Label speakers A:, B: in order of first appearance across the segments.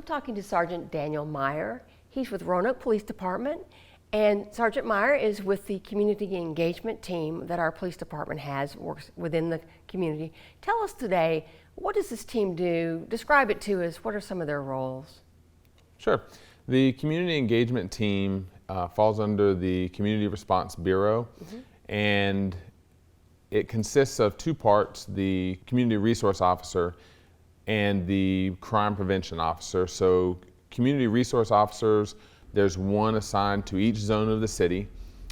A: talking to Sergeant Daniel Meyer. He's with Roanoke Police Department, and Sergeant Meyer is with the community engagement team that our police department has, works within the community. Tell us today, what does this team do? Describe it to us. What are some of their roles?
B: Sure. The community engagement team falls under the Community Response Bureau, and it consists of two parts: the community resource officer and the crime prevention officer. So community resource officers, there's one assigned to each zone of the city,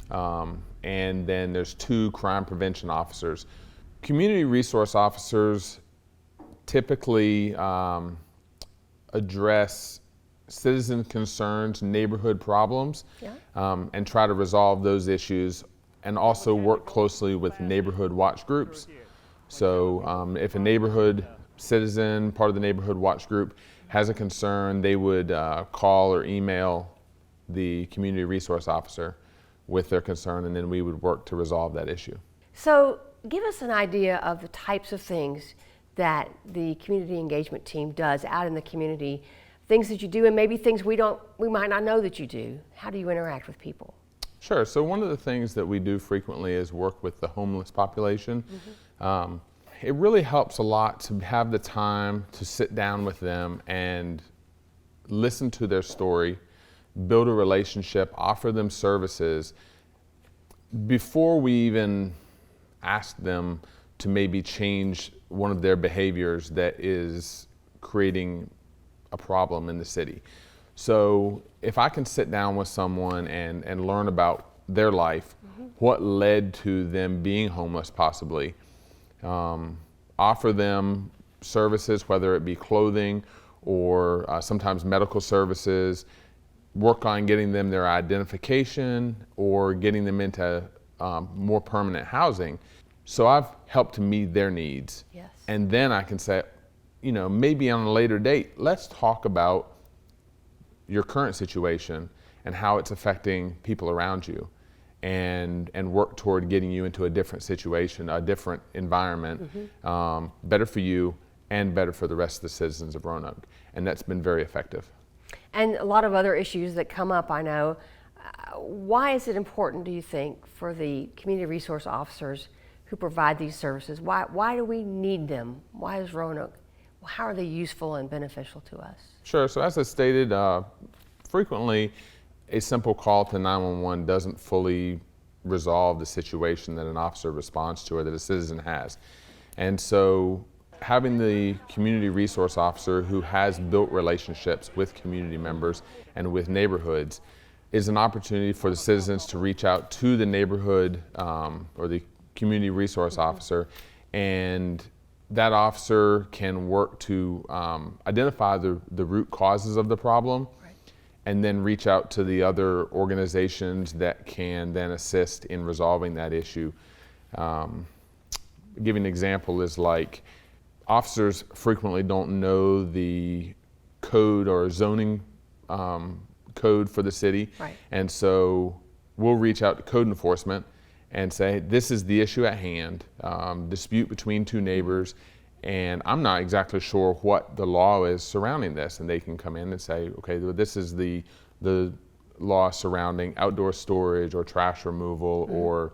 B: and then there's two crime prevention officers. Community resource officers typically address citizen concerns, neighborhood problems, and try to resolve those issues, and also work closely with neighborhood watch groups. So if a neighborhood citizen, part of the neighborhood watch group, has a concern, they would call or email the community resource officer with their concern, and then we would work to resolve that issue.
A: So give us an idea of the types of things that the community engagement team does out in the community, things that you do, and maybe things we might not know that you do. How do you interact with people?
B: Sure. So one of the things that we do frequently is work with the homeless population. It really helps a lot to have the time to sit down with them and listen to their story, build a relationship, offer them services before we even ask them to maybe change one of their behaviors that is creating a problem in the city. So if I can sit down with someone and learn about their life, what led to them being homeless possibly, offer them services, whether it be clothing or sometimes medical services, work on getting them their identification or getting them into more permanent housing. So I've helped to meet their needs.
A: Yes.
B: And then I can say, you know, maybe on a later date, let's talk about your current situation and how it's affecting people around you, and work toward getting you into a different situation, a different environment, better for you and better for the rest of the citizens of Roanoke. And that's been very effective.
A: And a lot of other issues that come up, I know. Why is it important, do you think, for the community resource officers who provide these services? Why do we need them? Why is Roanoke, how are they useful and beneficial to us?
B: Sure. So as I stated, frequently a simple call to 911 doesn't fully resolve the situation that an officer responds to or that a citizen has. And so having the community resource officer who has built relationships with community members and with neighborhoods is an opportunity for the citizens to reach out to the neighborhood or the community resource officer, and that officer can work to identify the root causes of the problem, and then reach out to the other organizations that can then assist in resolving that issue. Give you an example is like officers frequently don't know the code or zoning code for the city. And so we'll reach out to code enforcement and say, this is the issue at hand, dispute between two neighbors, and I'm not exactly sure what the law is surrounding this. And they can come in and say, okay, this is the law surrounding outdoor storage or trash removal or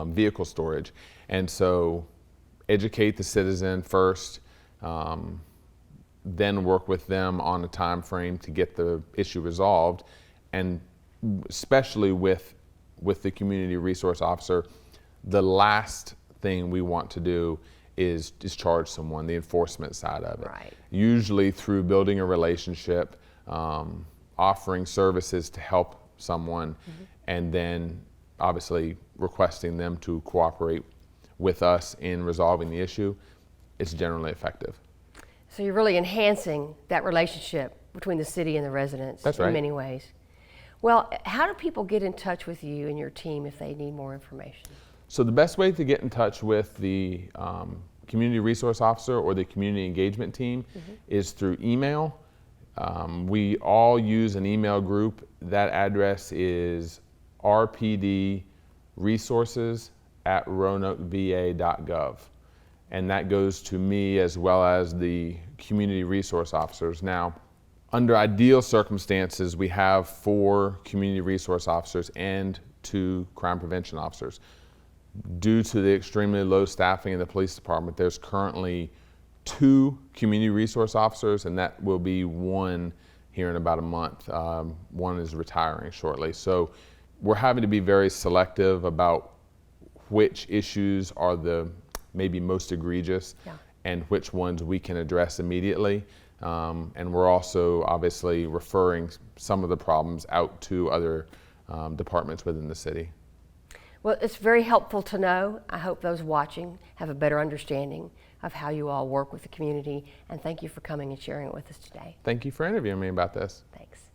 B: vehicle storage. And so educate the citizen first, then work with them on a time frame to get the issue resolved. And especially with the community resource officer, the last thing we want to do is charge someone, the enforcement side of it. Usually through building a relationship, offering services to help someone, and then obviously requesting them to cooperate with us in resolving the issue, it's generally effective.
A: So you're really enhancing that relationship between the city and the residents in many ways. Well, how do people get in touch with you and your team if they need more information?
B: So the best way to get in touch with the community resource officer or the community engagement team is through email. We all use an email group. That address is rpdresources@roanokeva.gov. And that goes to me as well as the community resource officers. Now, Under ideal circumstances, we have 4 community resource officers and 2 crime prevention officers. Due to the extremely low staffing in the police department, there's currently 2 community resource officers, and that will be 1 here in about a month. 1 is retiring shortly. So we're having to be very selective about which issues are the maybe most egregious, and which ones we can address immediately. And we're also obviously referring some of the problems out to other departments within the city.
A: Well, it's very helpful to know. I hope those watching have a better understanding of how you all work with the community, and thank you for coming and sharing it with us today.
B: Thank you for interviewing me about this.
A: Thanks.